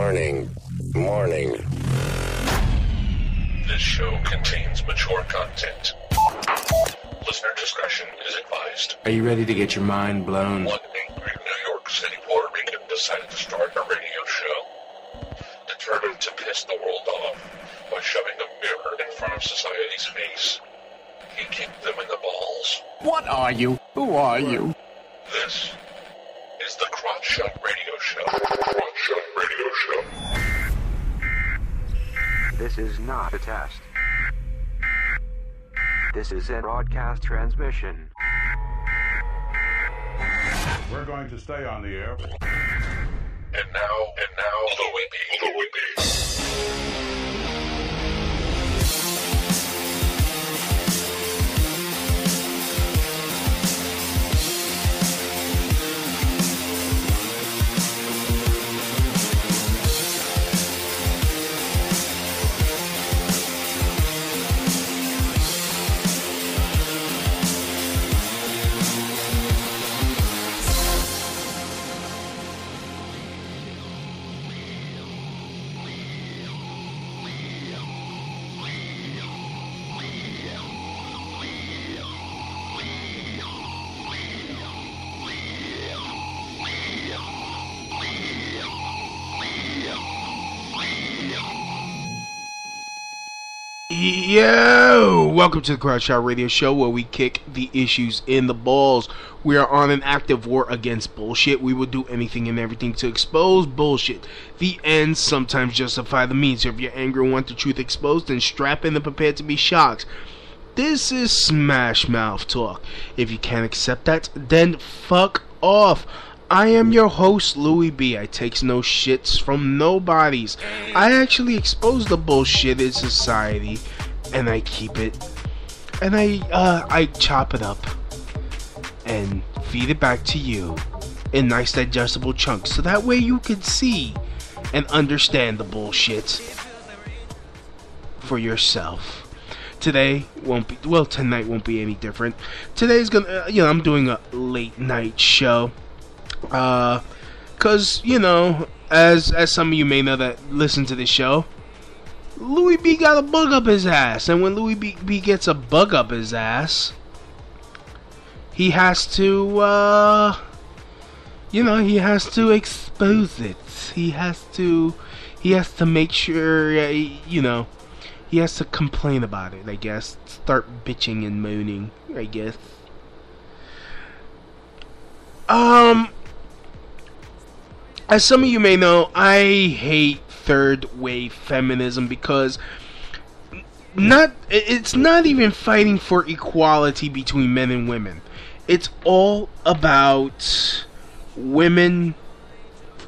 Warning. This show contains mature content. Listener discretion is advised. Are you ready to get your mind blown? One angry New York City Puerto Rican decided to start a radio show. Determined to piss the world off by shoving a mirror in front of society's face, he kicked them in the balls. What are you? Who are you? This is the Crotch Shot Radio Show. Crotch Shot Radio Show. This is not a test. This is a broadcast transmission. We're going to stay on the air. And now, Louie B. Yo! Welcome to the Crotch Shot Radio Show, where we kick the issues in the balls. We are on an active war against bullshit. We will do anything and everything to expose bullshit. The ends sometimes justify the means. So if you're angry and want the truth exposed, then strap in and prepare to be shocked. This is Smash Mouth Talk. If you can't accept that, then fuck off. I am your host, Louie B. I takes no shits from nobodies. I actually expose the bullshit in society, and I keep it, and I chop it up, and feed it back to you in nice digestible chunks, so that way you can see and understand the bullshit for yourself. Tonight won't be any different. Today's gonna, I'm doing a late night show. Cause, as some of you may know that listen to this show, Louie B got a bug up his ass, and when Louie B gets a bug up his ass, he has to, he has to expose it. He has to make sure, he has to complain about it, I guess. Start bitching and moaning, I guess. As some of you may know, I hate third wave feminism because it's not even fighting for equality between men and women. It's all about women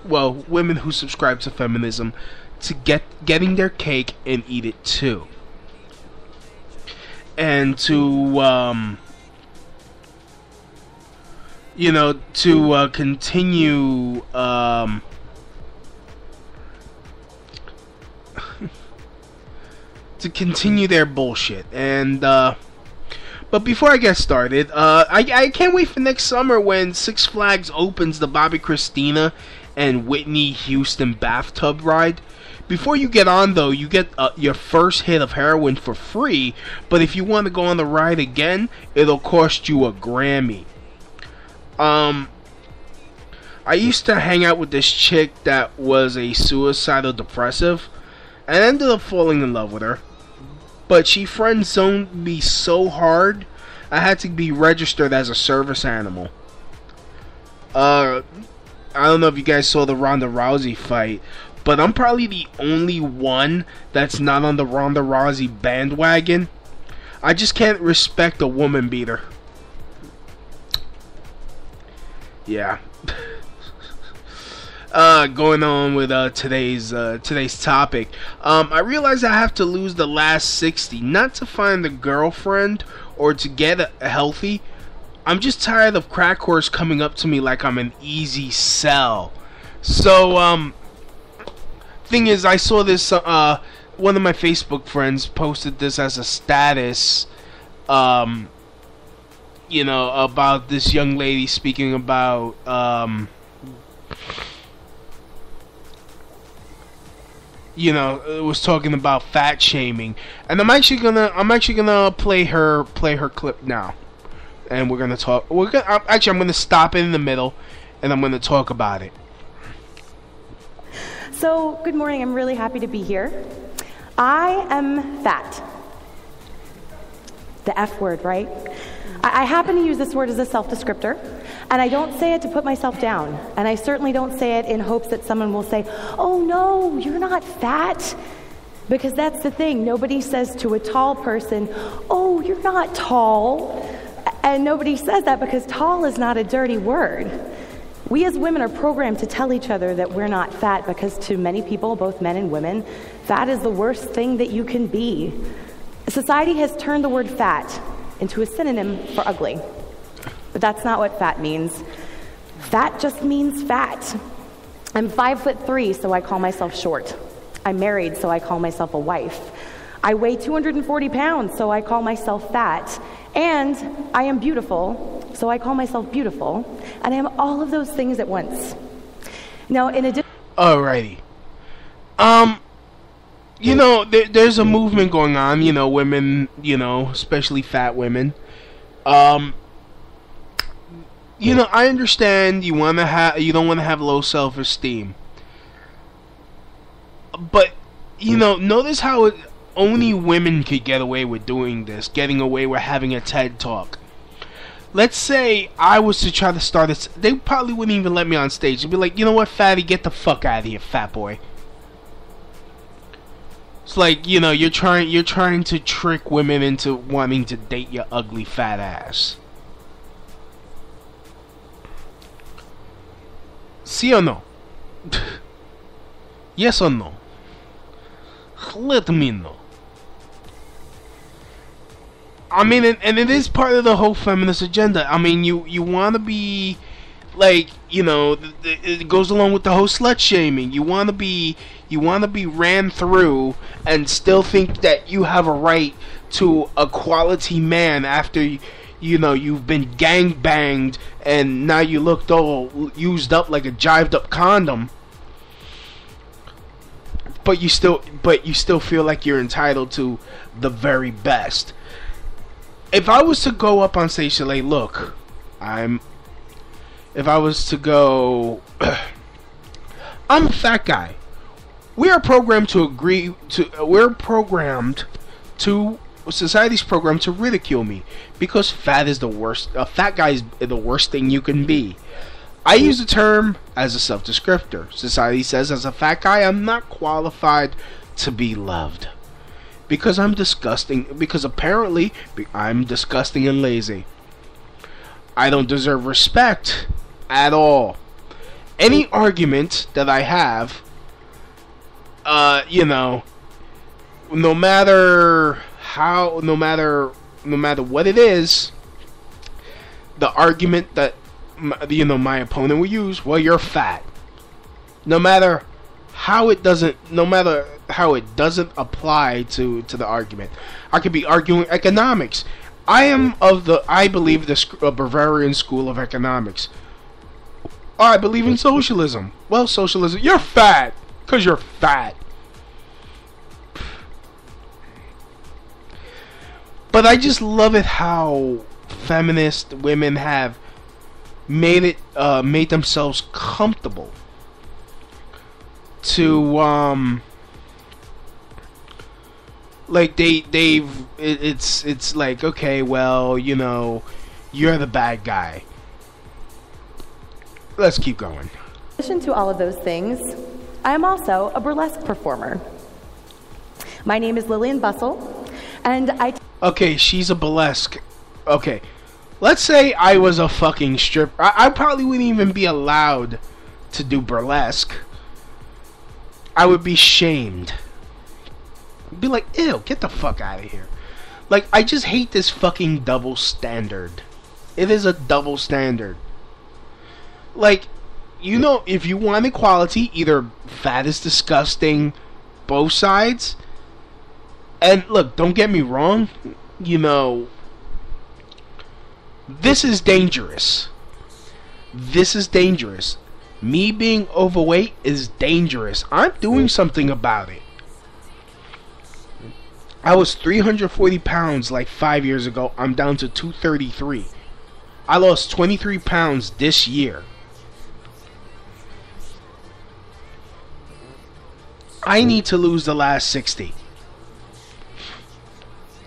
who subscribe to feminism to getting their cake and eat it too. And to continue, to continue their bullshit. And, but before I get started, I can't wait for next summer when Six Flags opens the Bobby Christina and Whitney Houston bathtub ride. Before you get on, though, you get your first hit of heroin for free, but if you want to go on the ride again, it'll cost you a Grammy. I used to hang out with this chick that was a suicidal depressive, and I ended up falling in love with her. But she friend-zoned me so hard, I had to be registered as a service animal. I don't know if you guys saw the Ronda Rousey fight, but I'm probably the only one that's not on the Ronda Rousey bandwagon. I just can't respect a woman beater. Yeah. Going on with today's topic. I realize I have to lose the last 60, not to find a girlfriend or to get healthy. I'm just tired of crack whores coming up to me like I'm an easy sell. So, thing is, I saw this. One of my Facebook friends posted this as a status. About this young lady speaking about was talking about fat shaming, and I'm actually gonna play her clip now, and we're gonna talk. I'm gonna stop it in the middle, and I'm gonna talk about it. So, good morning. I'm really happy to be here. I am fat. The F word, right? I happen to use this word as a self-descriptor, and I don't say it to put myself down, and I certainly don't say it in hopes that someone will say, oh no, you're not fat, because that's the thing. Nobody says to a tall person, oh, you're not tall, and nobody says that because tall is not a dirty word. We as women are programmed to tell each other that we're not fat because to many people, both men and women, fat is the worst thing that you can be. Society has turned the word fat into a synonym for ugly. But that's not what fat means. Fat just means fat. I'm 5'3", so I call myself short. I'm married, so I call myself a wife. I weigh 240 pounds, so I call myself fat. And I am beautiful, so I call myself beautiful. And I am all of those things at once. Now, in addition... Alrighty. There's a movement going on, women, especially fat women. I understand you don't want to have low self-esteem. But, notice how only women could get away with doing this, getting away with having a TED Talk. Let's say I was to try to start this, they probably wouldn't even let me on stage. They'd be like, you know what, fatty, get the fuck out of here, fat boy. It's like, you're trying to trick women into wanting to date your ugly fat ass. Sí or no? Yes or no? Let me know. I mean, and it is part of the whole feminist agenda. I mean, you want to be, like, it goes along with the whole slut shaming. You want to be ran through and still think that you have a right to a quality man after you've been gang banged and now you looked all used up like a jived up condom. But you still feel like you're entitled to the very best. If I was to go up on stage and say, look, I'm a fat guy. Society's programmed to ridicule me because fat is the worst. A fat guy is the worst thing you can be. I use the term as a self-descriptor. Society says as a fat guy, I'm not qualified to be loved. Because I'm disgusting. Because apparently, I'm disgusting and lazy. I don't deserve respect at all. Any argument that I have, no matter what it is, the argument that my opponent will use, well, you're fat. No matter how it doesn't apply to the argument. I could be arguing economics. I believe the Bavarian school of economics. I believe in socialism. Well, socialism, you're fat because you're fat. But I just love it how feminist women have made themselves comfortable to like it's like, okay, well, you're the bad guy. Let's keep going. In addition to all of those things, I am also a burlesque performer. My name is Lillian Bustle, and okay, she's a burlesque. Okay, let's say I was a fucking stripper. I probably wouldn't even be allowed to do burlesque. I would be shamed. Be like, ew, get the fuck out of here. Like, I just hate this fucking double standard. It is a double standard. Like, if you want equality, either fat is disgusting, both sides. And look, don't get me wrong, this is dangerous. This is dangerous. Me being overweight is dangerous. I'm doing something about it. I was 340 pounds like 5 years ago. I'm down to 233. I lost 23 pounds this year. I need to lose the last 60.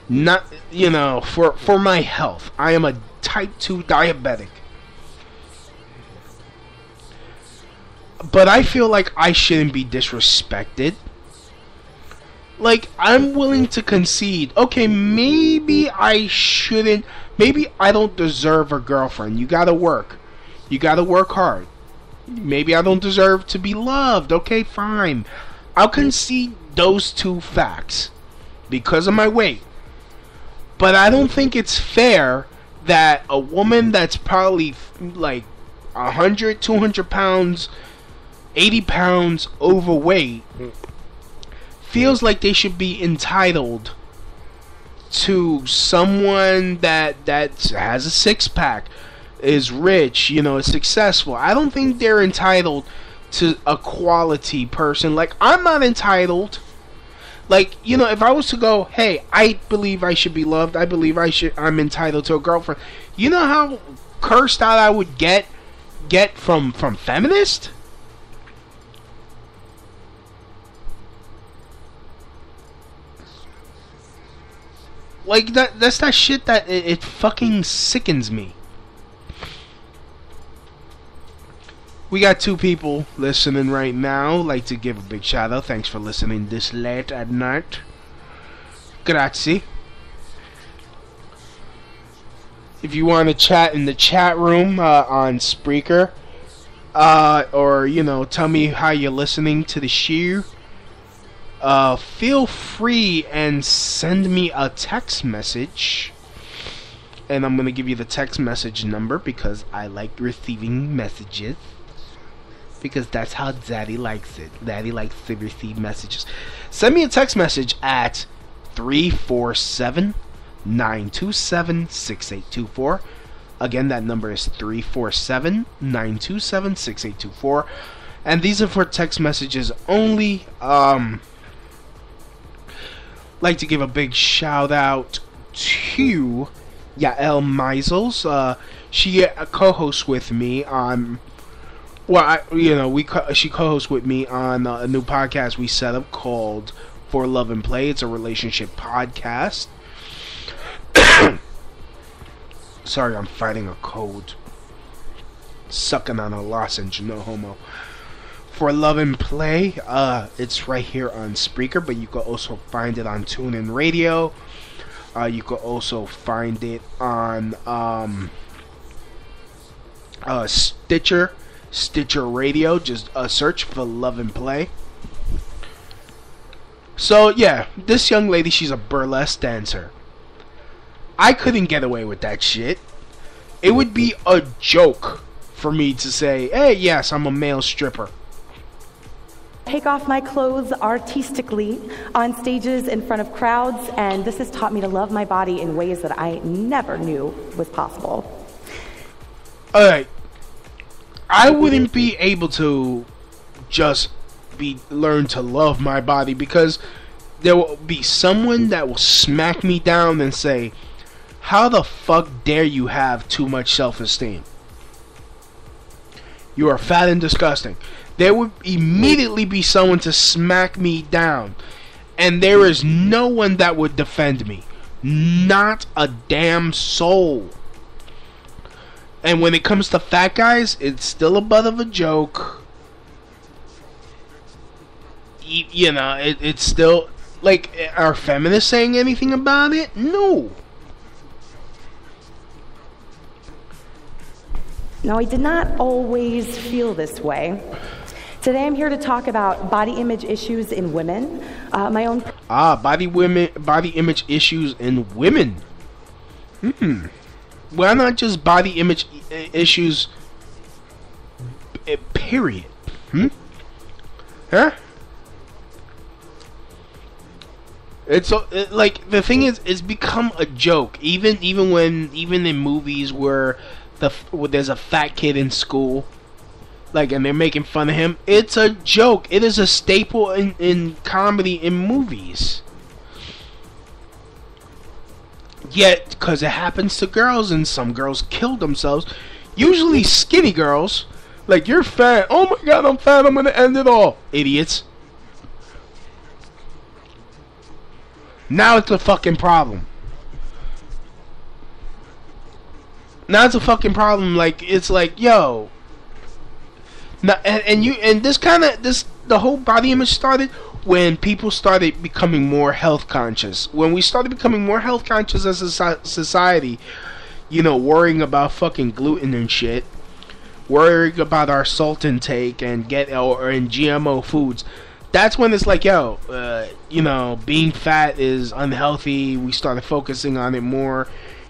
Not, you know, for my health. I am a type 2 diabetic. But I feel like I shouldn't be disrespected. Like, I'm willing to concede. Okay, maybe I shouldn't. Maybe I don't deserve a girlfriend. You gotta work. You gotta work hard. Maybe I don't deserve to be loved. Okay, fine. I'll concede those two facts because of my weight. But I don't think it's fair that a woman that's probably like 100, 200 pounds, 80 pounds overweight feels like they should be entitled to someone that has a six-pack, is rich, you know, is successful. I don't think they're entitled to a quality person. Like, I'm not entitled. Like, you know, if I was to go, hey, I believe I should be loved, I believe I'm entitled to a girlfriend. You know how cursed out I would get from feminists? Like, that's that shit that it fucking sickens me. We got 2 people listening right now. Like to give a big shout out. Thanks for listening this late at night. Grazie. If you want to chat in the chat room on Spreaker, or, you know, tell me how you're listening to the show, feel free and send me a text message. And I'm going to give you the text message number because I like receiving messages. Because that's how Daddy likes it. Daddy likes to receive messages. Send me a text message at 347-927-6824. Again, that number is 347-927-6824. And these are for text messages only. Like to give a big shout out to Yael Meisels. She co-hosts with me on. Well, she co-hosts with me on a new podcast we set up called For Love and Play. It's a relationship podcast. Sorry, I'm fighting a cold. Sucking on a lozenge, no homo. For Love and Play, it's right here on Spreaker, but you can also find it on TuneIn Radio. You can also find it on Stitcher Radio. Just search for Love and Play. So yeah, this young lady, she's a burlesque dancer. I couldn't get away with that shit. It would be a joke for me to say, hey, yes, I'm a male stripper. Take off my clothes artistically on stages in front of crowds, and this has taught me to love my body in ways that I never knew was possible. Alright, I wouldn't be able to just learn to love my body because there will be someone that will smack me down and say, how the fuck dare you have too much self-esteem? You are fat and disgusting. There would immediately be someone to smack me down. And there is no one that would defend me. Not a damn soul. And when it comes to fat guys, it's still a butt of a joke. You know, it's still... Like, are feminists saying anything about it? No. Now, I did not always feel this way. Today I'm here to talk about body image issues in women. My own... body image issues in women. Why not just body image issues, period? Huh? It's like, the thing is, it's become a joke. Even in movies where there's a fat kid in school, like, and they're making fun of him. It's a joke. It is a staple in comedy in movies. Yet, because it happens to girls, and some girls kill themselves, usually skinny girls, like, you're fat, oh my god, I'm fat, I'm gonna end it all. Idiots. Now it's a fucking problem. Now it's a fucking problem, like, it's like, yo. Now, and this kind of, the whole body image started when people started becoming more health conscious. When we started becoming more health conscious as a society, you know, worrying about fucking gluten and shit, worrying about our salt intake and GMO foods. That's when it's like, yo, you know, being fat is unhealthy. We started focusing on it more.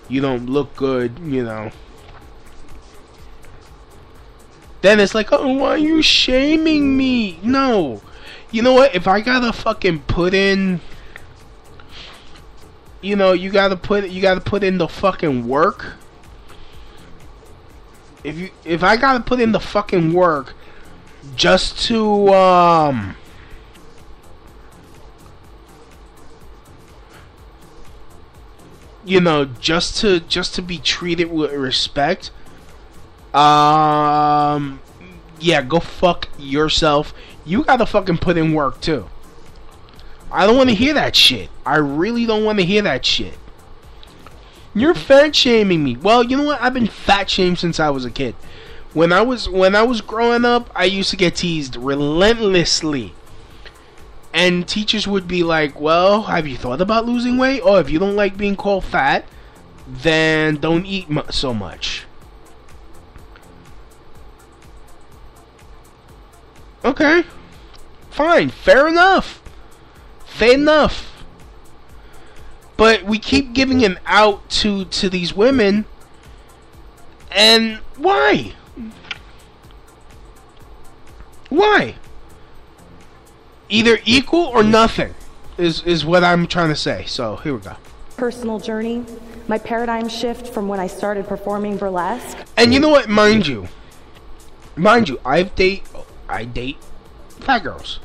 You don't look good, you know. Then it's like, oh, why are you shaming me? No. You know what? If I gotta fucking put in, you know, you gotta put in the fucking work. If I gotta put in the fucking work just to you know, just to be treated with respect, yeah, go fuck yourself. You gotta fucking put in work too. I don't want to hear that shit. I really don't want to hear that shit. You're fat shaming me. Well, you know what? I've been fat shamed since I was a kid. When I was growing up, I used to get teased relentlessly. And teachers would be like, well, have you thought about losing weight? Or if you don't like being called fat, then don't eat so much. Okay. Fine. Fair enough. Fair enough. But we keep giving an out to these women. And why? Why? Either equal or nothing is what I'm trying to say. So here we go. Personal journey, my paradigm shift from when I started performing burlesque. And you know what? Mind you, I date fat girls.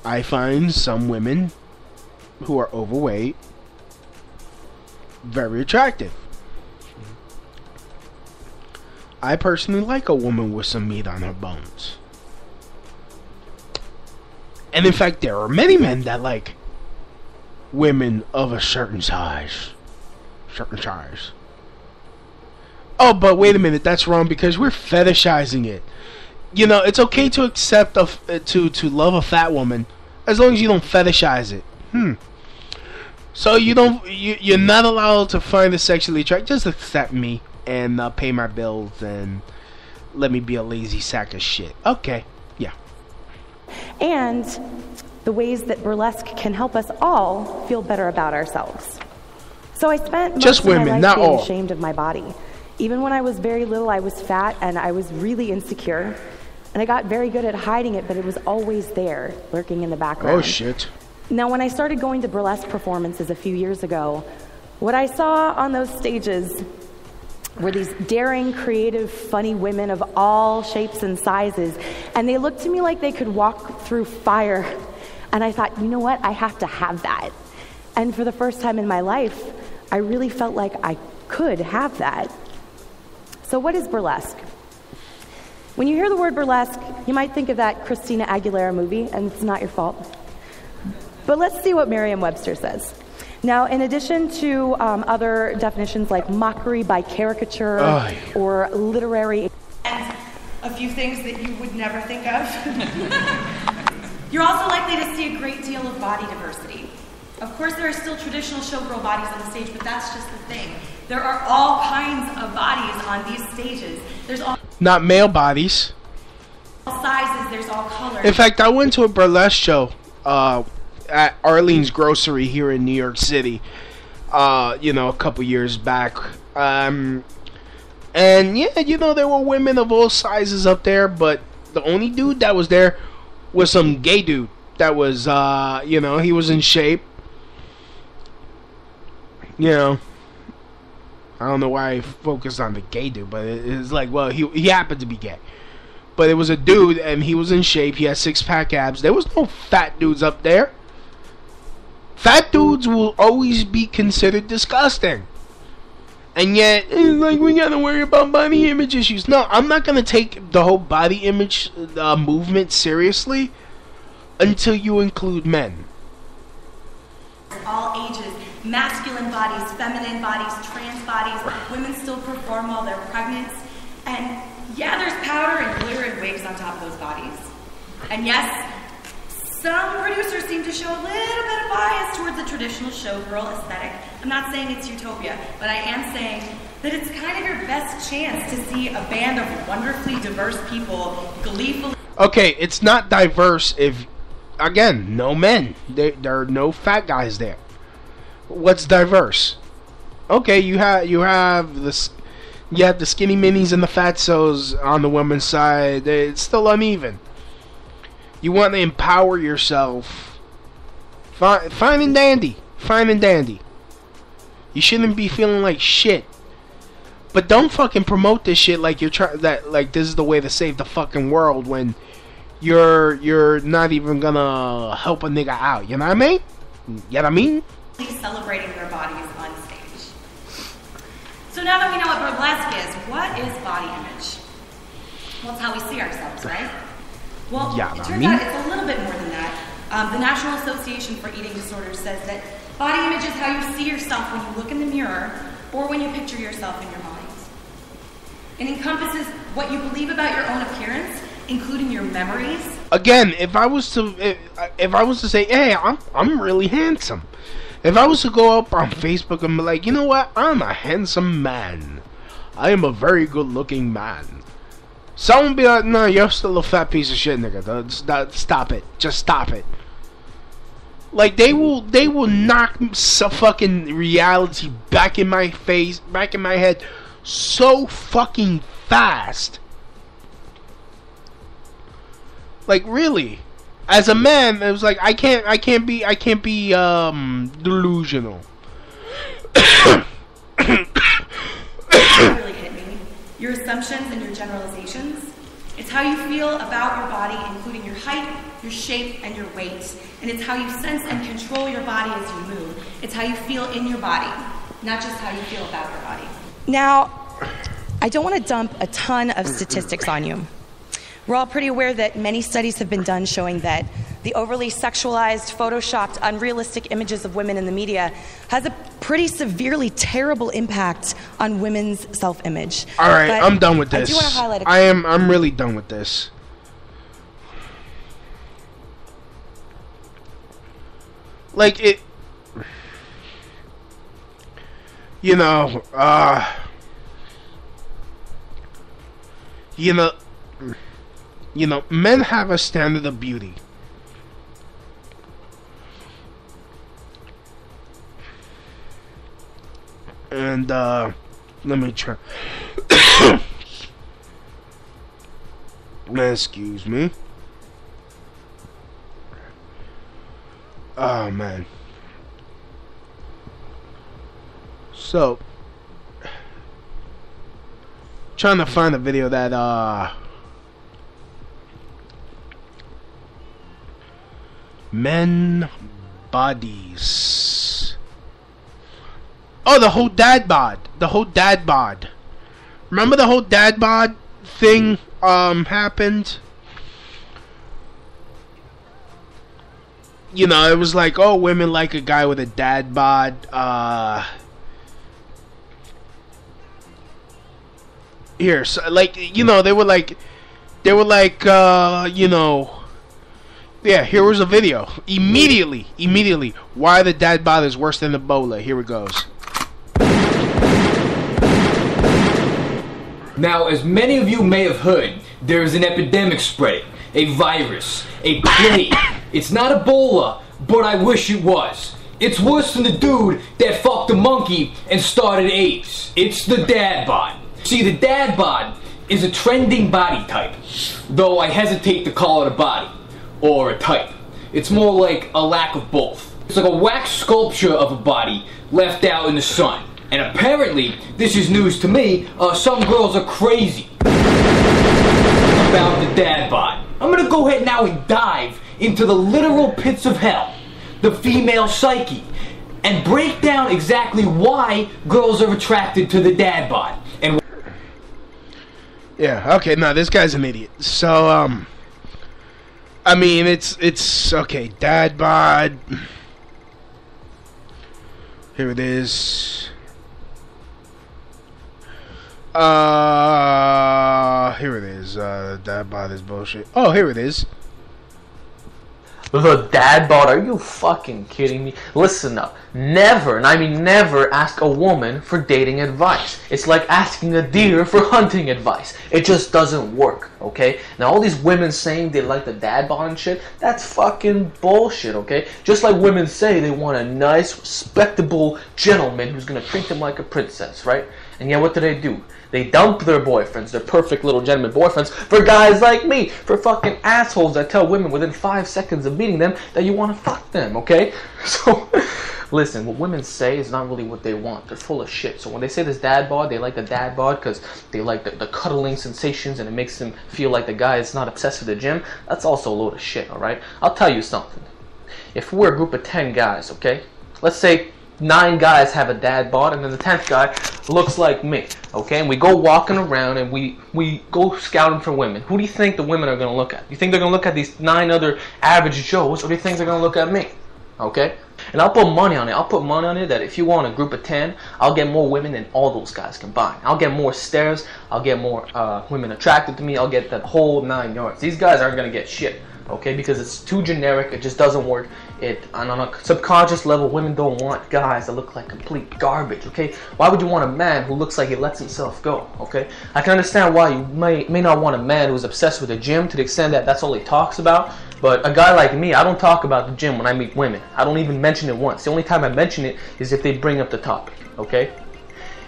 I find some women who are overweight very attractive. I personally like a woman with some meat on her bones. And in fact, there are many men that like women of a certain size. Oh, but wait a minute, that's wrong because we're fetishizing it. You know, it's okay to accept to love a fat woman as long as you don't fetishize it. So you're not allowed to find it sexually attractive. Just accept me and pay my bills and let me be a lazy sack of shit. Okay, yeah. And the ways that burlesque can help us all feel better about ourselves. So I spent most of my life being ashamed of my body. Even when I was very little, I was fat and I was really insecure. And I got very good at hiding it, but it was always there, lurking in the background. Oh, shit. Now, when I started going to burlesque performances a few years ago, what I saw on those stages were these daring, creative, funny women of all shapes and sizes. And they looked to me like they could walk through fire. And I thought, you know what? I have to have that. And for the first time in my life, I really felt like I could have that. So what is burlesque? When you hear the word burlesque, you might think of that Christina Aguilera movie, and it's not your fault. But let's see what Merriam-Webster says. Now, in addition to other definitions like mockery by caricature or literary... And a few things that you would never think of. You're also likely to see a great deal of body diversity. Of course, there are still traditional showgirl bodies on the stage, but that's just the thing. There are all kinds of bodies on these stages. There's all... Not male bodies. All sizes, there's all colors. In fact, I went to a burlesque show at Arlene's Grocery here in New York City, you know, a couple years back. And yeah, you know, there were women of all sizes up there, but the only dude that was there was some gay dude that was, you know, he was in shape. You know, I don't know why I focused on the gay dude, but it's like, well, he happened to be gay. But it was a dude, and he was in shape. He had six-pack abs. There was no fat dudes up there. Fat dudes will always be considered disgusting. And yet, like, we gotta worry about body image issues. No, I'm not gonna take the whole body image movement seriously until you include men. All ages, masculine bodies, feminine bodies, trans bodies, women still perform while they're pregnant. And yeah, there's powder and glitter and wigs on top of those bodies. And yes, some producers seem to show a little bit of bias towards the traditional showgirl aesthetic. I'm not saying it's utopia, but I am saying that it's kind of your best chance to see a band of wonderfully diverse people gleefully. Okay, it's not diverse if, again, no men. There are no fat guys there. What's diverse? Okay, you have the skinny minis and the fatsos on the women's side. It's still uneven. You want to empower yourself. Fine and dandy. Fine and dandy. You shouldn't be feeling like shit. But don't fucking promote this shit like you're like this is the way to save the fucking world when you're not even gonna help a nigga out. You know what I mean? You know what I mean? Celebrating their bodies on stage. So now that we know what burlesque is, what is body image? Well, it's how we see ourselves, right? Well, yeah, it turns out it's a little bit more than that. The National Association for Eating Disorders says that body image is how you see yourself when you look in the mirror or when you picture yourself in your mind. It encompasses what you believe about your own appearance, including your memories. Again, if I was to say, hey, I'm really handsome. If I was to go up on Facebook and be like, you know what, I'm a handsome man. I am a very good-looking man. Someone be like, no, you're still a fat piece of shit, nigga. Stop it. Just stop it. Like, they will knock some fucking reality back in my face, back in my head, so fucking fast. Like, really. As a man, it was like, I can't be delusional. Really hit me. Your assumptions and your generalizations. It's how you feel about your body, including your height, your shape, and your weight. And it's how you sense and control your body as you move. It's how you feel in your body, not just how you feel about your body. Now, I don't want to dump a ton of statistics on you. We're all pretty aware that many studies have been done showing that the overly sexualized, photoshopped, unrealistic images of women in the media has a pretty severely terrible impact on women's self-image. All right, but I'm done with this. I do want to highlight I'm really done with this. Like it, you know, men have a standard of beauty. And, let me try. Excuse me. Oh, man. So, trying to find a video that, men bodies. Oh, the whole dad bod. The whole dad bod. Remember the whole dad bod thing happened? You know, it was like, oh, women like a guy with a dad bod. Here, so, like, you know, they were like, you know. Yeah, here was a video. Immediately. Why the dad bod is worse than Ebola. Here it goes. Now, as many of you may have heard, there is an epidemic spreading. A virus. A plague. It's not Ebola, but I wish it was. It's worse than the dude that fucked a monkey and started AIDS. It's the dad bod. See, the dad bod is a trending body type, though I hesitate to call it a body. Or a type. It's more like a lack of both. It's like a wax sculpture of a body left out in the sun. And apparently, this is news to me, some girls are crazy about the dad bod. I'm gonna go ahead now and dive into the literal pits of hell the female psyche and break down exactly why girls are attracted to the dad bod. And yeah, okay, no, this guy's an idiot. So, I mean, it's okay, dad bod. Here it is. Here it is. Dad bod is bullshit. Oh, here it is. The dad bod? Are you fucking kidding me? Listen up. Never, and I mean never, ask a woman for dating advice. It's like asking a deer for hunting advice. It just doesn't work, okay? Now all these women saying they like the dad bod and shit, that's fucking bullshit, okay? Just like women say they want a nice, respectable gentleman who's gonna treat them like a princess, right? And yet what do? They dump their boyfriends, their perfect little gentleman boyfriends, for guys like me, for fucking assholes that tell women within 5 seconds of meeting them that you want to fuck them, okay? So, listen, what women say is not really what they want. They're full of shit. So when they say this dad bod, they like the dad bod because they like the cuddling sensations and it makes them feel like the guy is not obsessed with the gym. That's also a load of shit, alright? I'll tell you something. If we're a group of 10 guys, okay? Let's say 9 guys have a dad bod and then the 10th guy looks like me, okay? And we go walking around and we go scouting for women. Who do you think the women are going to look at? Do you think they're going to look at these 9 other average Joes, or do you think they're going to look at me? Okay? And I'll put money on it. I'll put money on it that if you want a group of 10, I'll get more women than all those guys combined. I'll get more stares. I'll get more women attracted to me. I'll get that whole 9 yards. These guys aren't going to get shit. Okay, because it's too generic, it just doesn't work. On a subconscious level, women don't want guys that look like complete garbage, okay? Why would you want a man who looks like he lets himself go, okay? I can understand why you may not want a man who's obsessed with the gym to the extent that that's all he talks about, but a guy like me, I don't talk about the gym when I meet women. I don't even mention it once. The only time I mention it is if they bring up the topic, okay?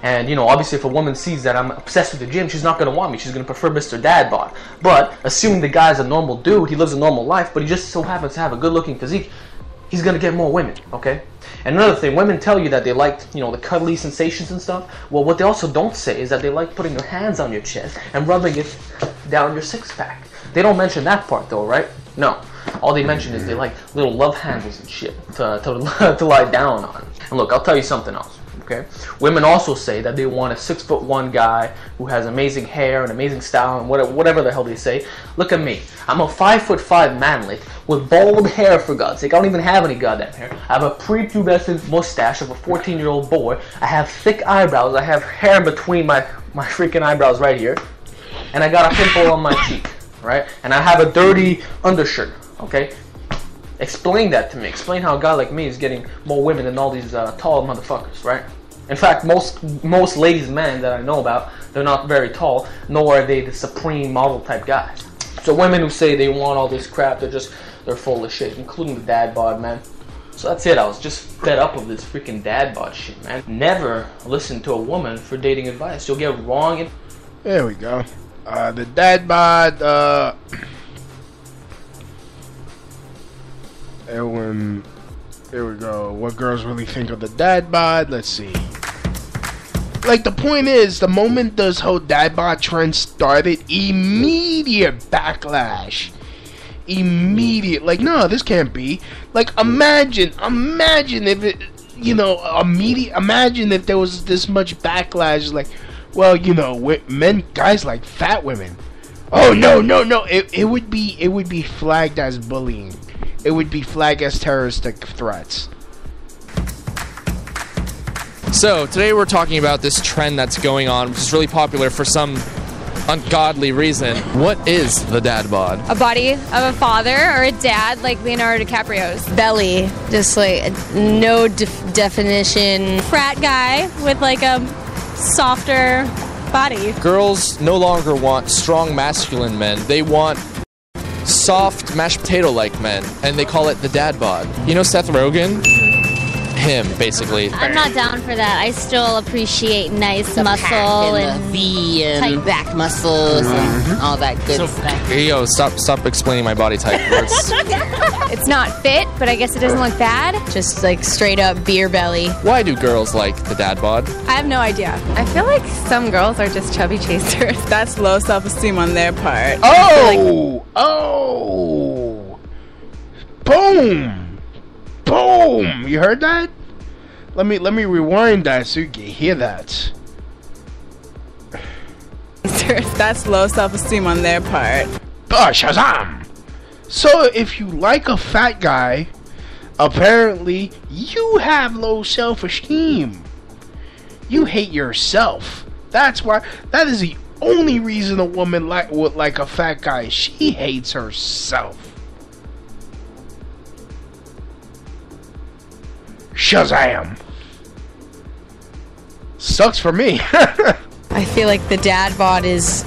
And, you know, obviously if a woman sees that I'm obsessed with the gym, she's not going to want me. She's going to prefer Mr. Dad Bod. But, assuming the guy's a normal dude, he lives a normal life, but he just so happens to have a good-looking physique, he's going to get more women, okay? And another thing, women tell you that they like, you know, the cuddly sensations and stuff. Well, what they also don't say is that they like putting their hands on your chest and rubbing it down your six-pack. They don't mention that part, though, right? No. All they mention is they like little love handles and shit to lie down on. And look, I'll tell you something else. Okay. Women also say that they want a 6'1" guy who has amazing hair and amazing style and whatever the hell they say. Look at me. I'm a 5'5" manlet with bald hair, for God's sake. I don't even have any goddamn hair. I have a prepubescent mustache of a 14-year-old boy. I have thick eyebrows. I have hair between my freaking eyebrows right here. And I got a pimple on my cheek, right? And I have a dirty undershirt, okay? Explain that to me. Explain how a guy like me is getting more women than all these tall motherfuckers, right? In fact, most ladies' men that I know about, they're not very tall, nor are they the supreme model type guys. So women who say they want all this crap, they're full of shit, including the dad bod, man. So that's it. I was just fed up of this freaking dad bod shit, man. Never listen to a woman for dating advice. You'll get wrong. There we go. The dad bod. Everyone, there we go. What girls really think of the dad bod? Let's see. Like, the point is, the moment this whole dad bod trend started, immediate backlash. Immediate. Like, no, this can't be. Like, imagine if it, you know, imagine if there was this much backlash. Like, well, you know, guys like fat women. Oh, no. It would be flagged as bullying. It would be flagged as terroristic threats. So, today we're talking about this trend that's going on, which is really popular for some ungodly reason. What is the dad bod? A body of a father or a dad like Leonardo DiCaprio's. Belly, just like no definition. Frat guy with like a softer body. Girls no longer want strong masculine men. They want soft mashed potato like men, and they call it the dad bod. You know Seth Rogen? Him, basically. I'm not down for that. I still appreciate nice muscle and the V and tight back muscles and all that good stuff. Yo, stop explaining my body type. It's not fit, but I guess it doesn't look bad. Just like straight up beer belly. Why do girls like the dad bod? I have no idea. I feel like some girls are just chubby chasers. That's low self-esteem on their part. Oh! Boom! Boom! You heard that? Let me rewind that so you can hear that. That's low self-esteem on their part. Shazam! So if you like a fat guy, apparently you have low self-esteem. You hate yourself. That's why. That is the only reason a woman would like a fat guy. She hates herself. Shazam! Sucks for me. I feel like the dad bod is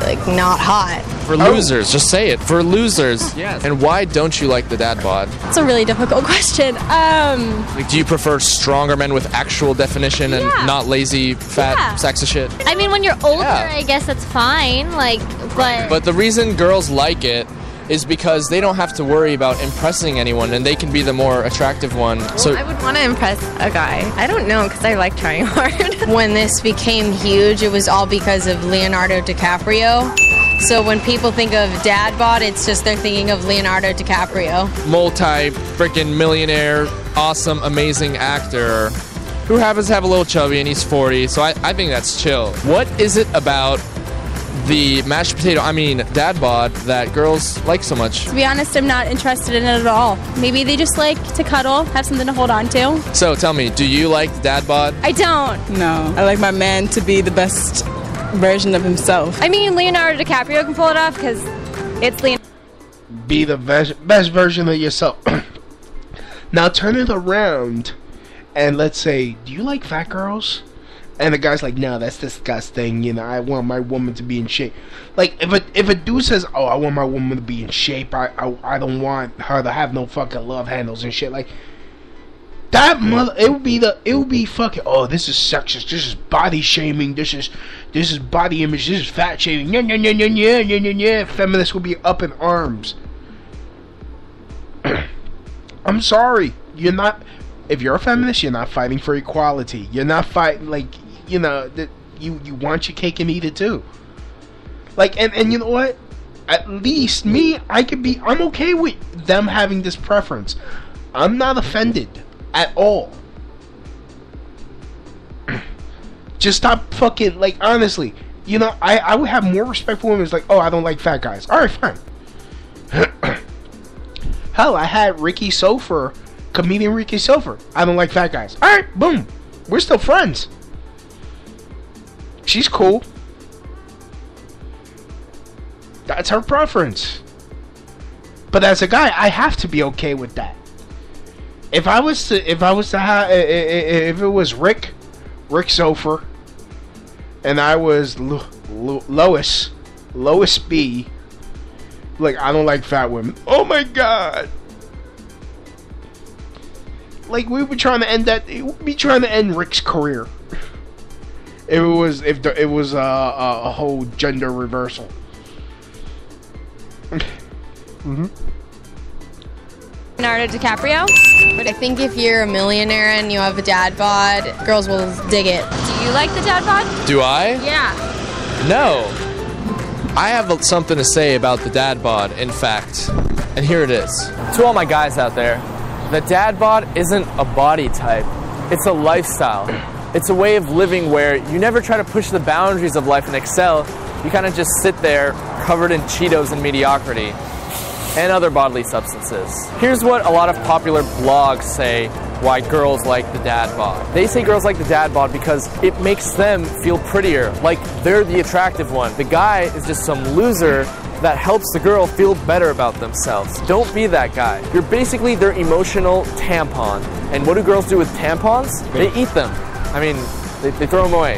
like not hot. For losers, just say it. For losers. Yes. And why don't you like the dad bod? It's a really difficult question. Like, do you prefer stronger men with actual definition and not lazy, fat sacks of shit? I mean, when you're older, I guess that's fine. Like, But the reason girls like it is because they don't have to worry about impressing anyone, and they can be the more attractive one. So I would want to impress a guy. I don't know, because I like trying hard. When this became huge, it was all because of Leonardo DiCaprio. So when people think of dad bod, it's just they're thinking of Leonardo DiCaprio. Multi-freaking millionaire, awesome, amazing actor who happens to have a little chubby, and he's 40, so I think that's chill. What is it about the mashed potato, dad bod, that girls like so much? To be honest, I'm not interested in it at all. Maybe they just like to cuddle, have something to hold on to. So tell me, do you like dad bod? I don't. No. I like my man to be the best version of himself. I mean, Leonardo DiCaprio can pull it off because it's Leonardo. Be the best version of yourself. Now turn it around and let's say, do you like fat girls? And the guy's like, no, that's disgusting. You know, I want my woman to be in shape. Like, if a dude says, oh, I want my woman to be in shape, I don't want her to have no fucking love handles and shit. Like, that mother, it would be fucking, oh, this is sexist. This is body shaming. This is body image. This is fat shaming. Yeah. Feminists will be up in arms. I'm sorry. You're not. If you're a feminist, you're not fighting for equality. You're not fighting, like, you know, that you want your cake and eat it too. Like, and you know what? At least me, I'm okay with them having this preference. I'm not offended at all. Just stop fucking, like, honestly, you know, I would have more respect for women. It's like, oh, I don't like fat guys. Alright, fine. Hell, I had comedian Ricky Sofer. I don't like fat guys. Alright, boom. We're still friends. She's cool. That's her preference. But as a guy, I have to be okay with that. If it was Rick Sofer, and I was Lois B, like, I don't like fat women. Oh my god. Like, we were trying to end that. We'd be trying to end Rick's career. If it was a whole gender reversal. Leonardo DiCaprio. But I think if you're a millionaire and you have a dad bod, girls will dig it. Do you like the dad bod? Do I? Yeah. No. I have something to say about the dad bod, in fact. And here it is. To all my guys out there, the dad bod isn't a body type. It's a lifestyle. It's a way of living where you never try to push the boundaries of life and excel. You kind of just sit there covered in Cheetos and mediocrity and other bodily substances. Here's what a lot of popular blogs say why girls like the dad bod. They say girls like the dad bod because it makes them feel prettier, like they're the attractive one. The guy is just some loser that helps the girl feel better about themselves. Don't be that guy. You're basically their emotional tampon. And what do girls do with tampons? They eat them. I mean, they throw them away.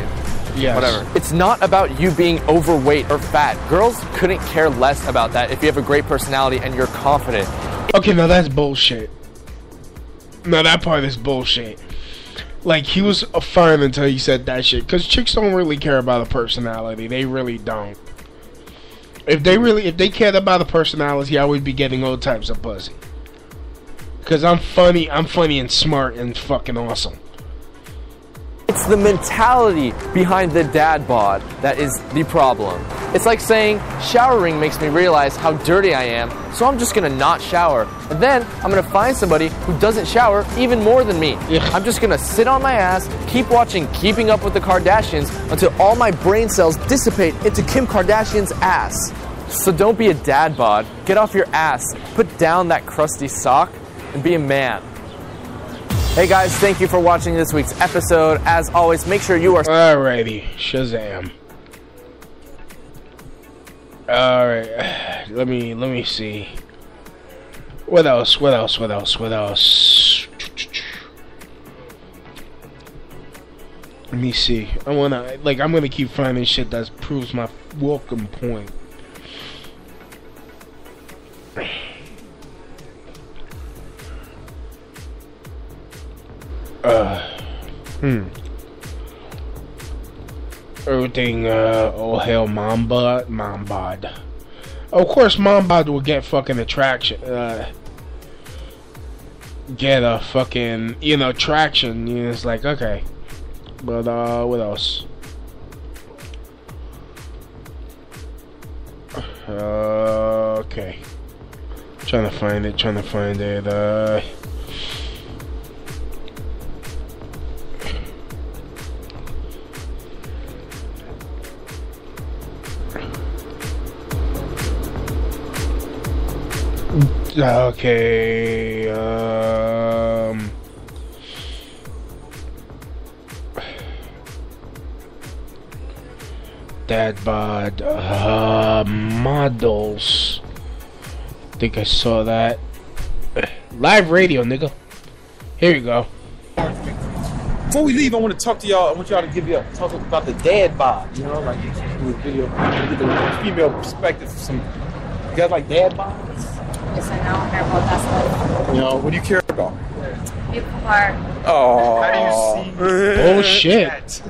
Yes. Whatever. It's not about you being overweight or fat. Girls couldn't care less about that if you have a great personality and you're confident. Okay, now that's bullshit. Now that part is bullshit. Like, he was fine until he said that shit. Because chicks don't really care about a personality. They really don't. If they cared about a personality, I would be getting all types of pussy. Because I'm funny and smart and fucking awesome. It's the mentality behind the dad bod that is the problem. It's like saying showering makes me realize how dirty I am, so I'm just gonna not shower. And then I'm gonna find somebody who doesn't shower even more than me. I'm just gonna sit on my ass, keep watching Keeping Up with the Kardashians until all my brain cells dissipate into Kim Kardashian's ass. So don't be a dad bod. Get off your ass, put down that crusty sock, and be a man. Hey guys, thank you for watching this week's episode. As always, make sure you are... Alrighty, Shazam. Alright, let me see. What else? Let me see. I'm gonna keep finding shit that proves my welcome point. Everything, oh hell, Mombod. Of course, Mombod will get fucking attraction, get a fucking, traction, it's like, okay. But, what else? Okay. Trying to find it, Okay, dad bod, models. I think I saw that. Live radio, nigga. Here you go. Before we leave, I want to talk to y'all. I want y'all to talk about the dad bod. Do a video, get the female perspective. You guys like dad bods? Yes, I don't care about that stuff. What do you care about? People are. Oh. How do you see? Oh shit.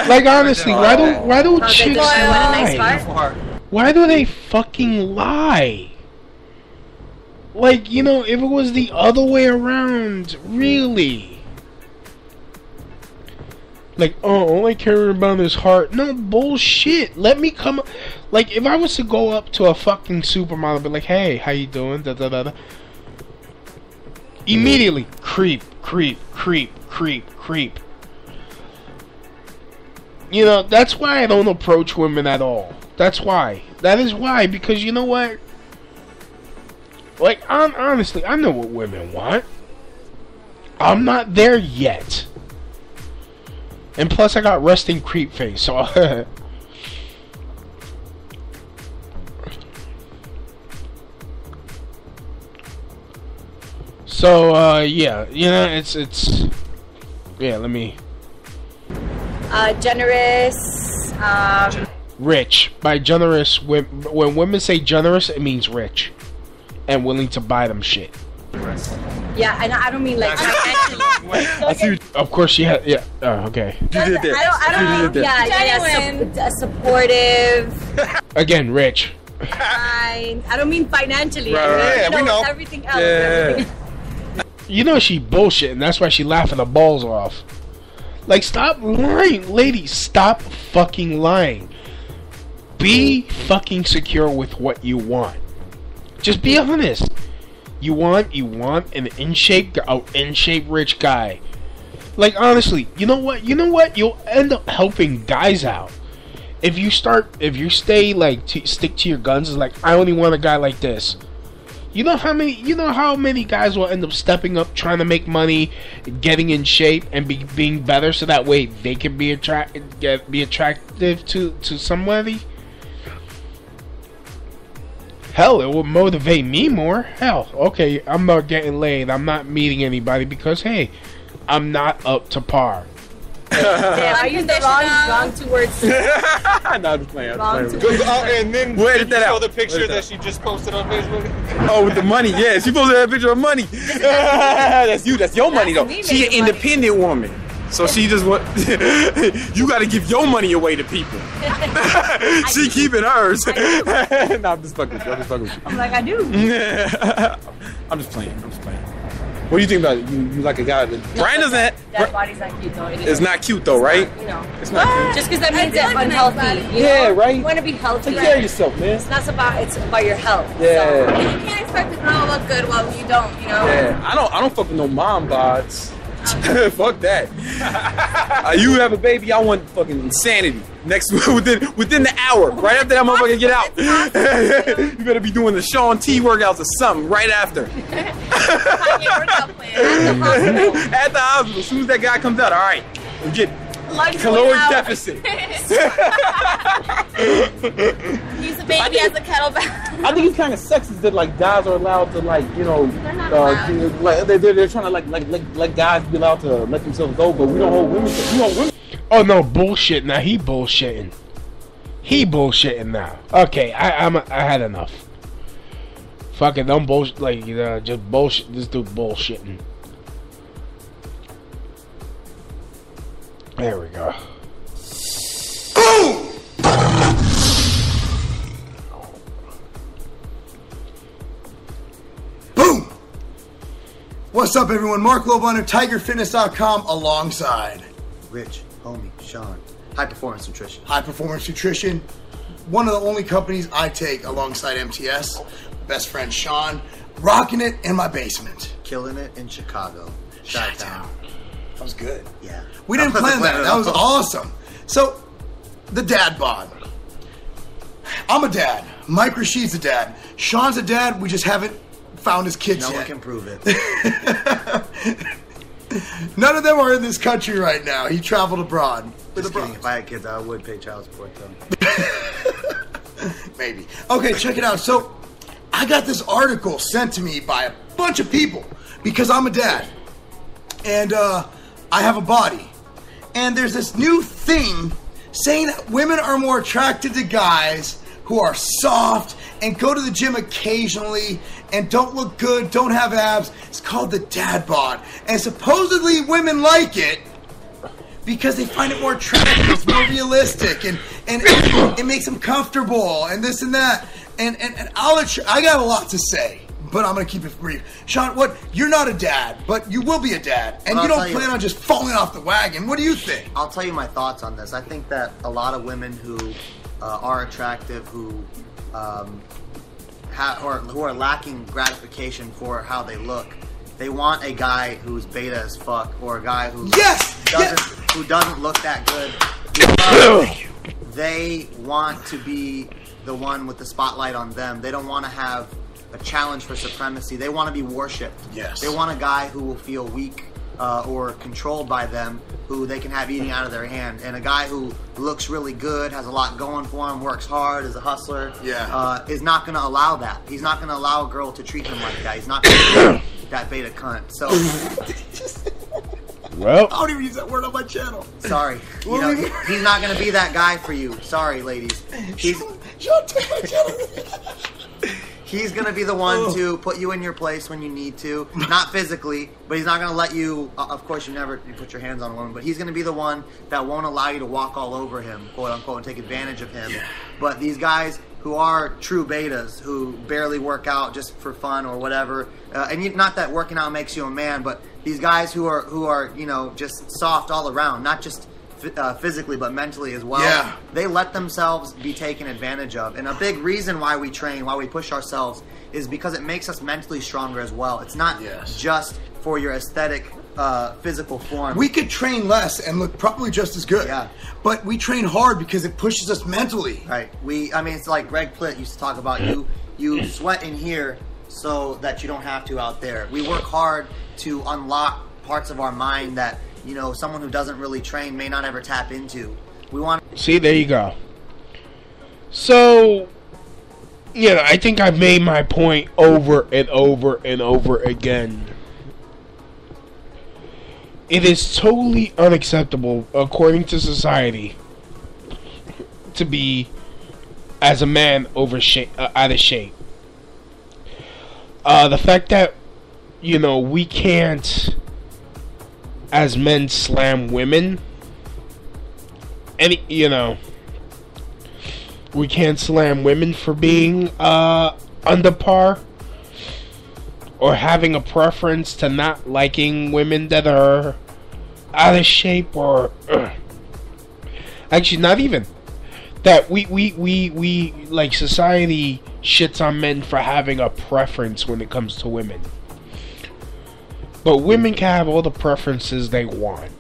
Like honestly, why do chicks lie? Why do they fucking lie? Like, if it was the other way around, really. Like, all I care about is heart. No, bullshit. Let me come... Like, if I was to go up to a fucking supermodel and be like, hey, how you doing? Da, da, da, da. Immediately, creep. That's why I don't approach women at all. That's why. That is why. Because you know what? Like, honestly, I know what women want. I'm not there yet. And plus, I got resting creep face, so... So, yeah, it's... Yeah, let me... Generous, Rich. By generous, when women say generous, it means rich. And willing to buy them shit. Yeah, and I don't mean like financially. Of course, she had. Yeah. Oh, okay. I don't mean. Yeah. Supportive. Again, rich. I don't mean financially. Right. We know everything else. Yeah. She bullshit, and that's why she laughing her balls off. Like, stop lying, ladies. Stop fucking lying. Be fucking secure with what you want. Just be honest. You want an in-shape rich guy. Like, honestly, you know what? You'll end up helping guys out. If you stay, like, stick to your guns, it's like, I only want a guy like this. You know how many guys will end up stepping up, trying to make money, getting in shape, and being better, so that way they can be attractive to somebody? Hell, it will motivate me more. Hell, okay, I'm not getting laid. I'm not meeting anybody because, hey, I'm not up to par. Yeah, I used the wrong two words. No, I'm just playing. And then we'll edit that show out. The picture that she just posted on Facebook. Oh, with the money, yeah. She posted that picture of money. That's you. That's your money, though. She an independent woman. So she just want you got to give your money away to people. She keeping hers. Nah, I'm just fucking with you. I'm like, I do. I'm just playing. What do you think about it? You like a guy that Brian doesn't have, That body's not cute though. it's not cute though, right? You know. It's not cute. Just because that means it's unhealthy. You Yeah, know? right? You want to be healthy. Take care of yourself, man. It's not about, it's about your health. Yeah. So. You can't expect a girl to look good while you don't, you know? Yeah, I don't fuck with no mom bods. Fuck that. You have a baby, I want fucking insanity. Within the hour, right after that motherfucker get out. You better be doing the Shaun T workouts or something right after. At the hospital, as soon as that guy comes out, all right, we get caloric deficit. Use a baby as a kettlebell. I think it's kind of sexist that like guys are allowed to like they're trying to let guys be allowed to let themselves go, but we don't hold women. We want women. Oh no, bullshit! Now he bullshitting. He bullshitting now. Okay, I had enough. Fuck it, don't bullshit. Just bullshit. This dude bullshitting. There we go. Boom! Boom! What's up, everyone? Mark Lobonder, TigerFitness.com, alongside Rich, homie, Sean. High Performance Nutrition. High Performance Nutrition. One of the only companies I take alongside MTS. Best friend Sean, rocking it in my basement. Killing it in Chicago. Chi-town. That was good. Yeah. We didn't plan that. That was awesome. So, the dad bod. I'm a dad. Mike Rashid's a dad. Sean's a dad. We just haven't found his kids yet. No one can prove it. None of them are in this country right now. He traveled abroad. Just kidding. If I had kids, I would pay child support though. Maybe. Okay, check it out. So, I got this article sent to me by a bunch of people because I'm a dad. And, I have a body. And there's this new thing saying that women are more attracted to guys who are soft and go to the gym occasionally and don't look good, don't have abs. It's called the dad bod. And supposedly women like it because they find it more attractive, it's more realistic, and it makes them comfortable and this and that. And I got a lot to say, but I'm going to keep it brief. Sean, you're not a dad, but you will be a dad, and you don't plan on just falling off the wagon. What do you think? I'll tell you my thoughts on this. I think that a lot of women who are attractive, who are lacking gratification for how they look, they want a guy who's beta as fuck, or a guy who doesn't look that good. They want to be the one with the spotlight on them. They don't want to have a challenge for supremacy. They want to be worshipped. Yes. They want a guy who will feel weak or controlled by them, who they can have eating out of their hand. And a guy who looks really good, has a lot going for him, works hard, is a hustler, is not going to allow that. He's not going to allow a girl to treat him like that. He's not going to be that beta cunt. So... Well, I don't even use that word on my channel. Sorry. He's not going to be that guy for you. Sorry, ladies. Sean, take my channel. He's going to be the one to put you in your place when you need to. Not physically, but he's not going to let you... Of course, you put your hands on a woman, but he's going to be the one that won't allow you to walk all over him, quote unquote, and take advantage of him. Yeah. But these guys who are true betas, who barely work out just for fun or whatever, and not that working out makes you a man, but these guys who are just soft all around, not just physically but mentally as well, they let themselves be taken advantage of. And a big reason why we train, why we push ourselves, is because it makes us mentally stronger as well. It's not just for your aesthetic physical form. We could train less and look probably just as good. Yeah. But we train hard because it pushes us mentally. Right. It's like Greg Plitt used to talk about, you sweat in here so that you don't have to out there. We work hard to unlock parts of our mind that someone who doesn't really train may not ever tap into. We want. See, there you go. So, I think I've made my point over and over and over again. It is totally unacceptable, according to society, to be, as a man, out of shape. The fact that, we can't, as men, slam women. We can't slam women for being under par. or having a preference to not liking women that are out of shape, or actually not even that we like, society shits on men for having a preference when it comes to women. But women can have all the preferences they want.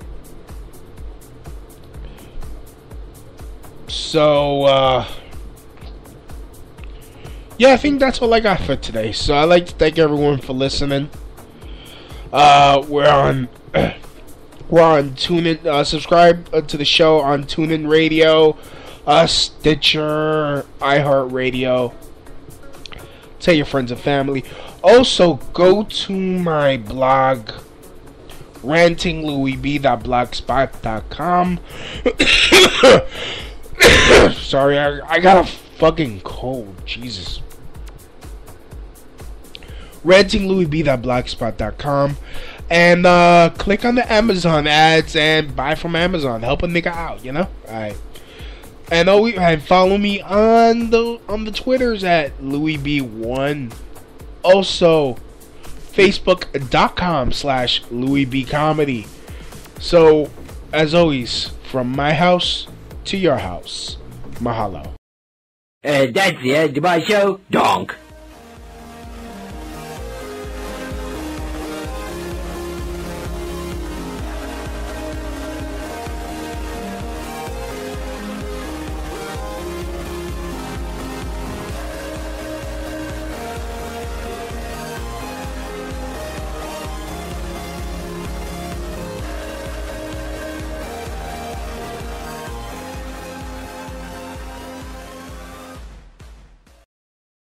So, yeah, I think that's all I got for today. So I'd like to thank everyone for listening. We're on TuneIn. Subscribe to the show on TuneIn Radio, Stitcher, iHeartRadio. Tell your friends and family. Also, go to my blog, rantinglouisb.blogspot.com. Sorry, I got a fucking cold. Jesus. rantinglouisb.blogspot.com, and click on the Amazon ads and buy from Amazon. Help a nigga out, you know? Alright. And follow me on the Twitters at LouisB1. Also, Facebook.com/LouisBComedy. So, as always, from my house to your house. Mahalo. That's the end of my show. Donk.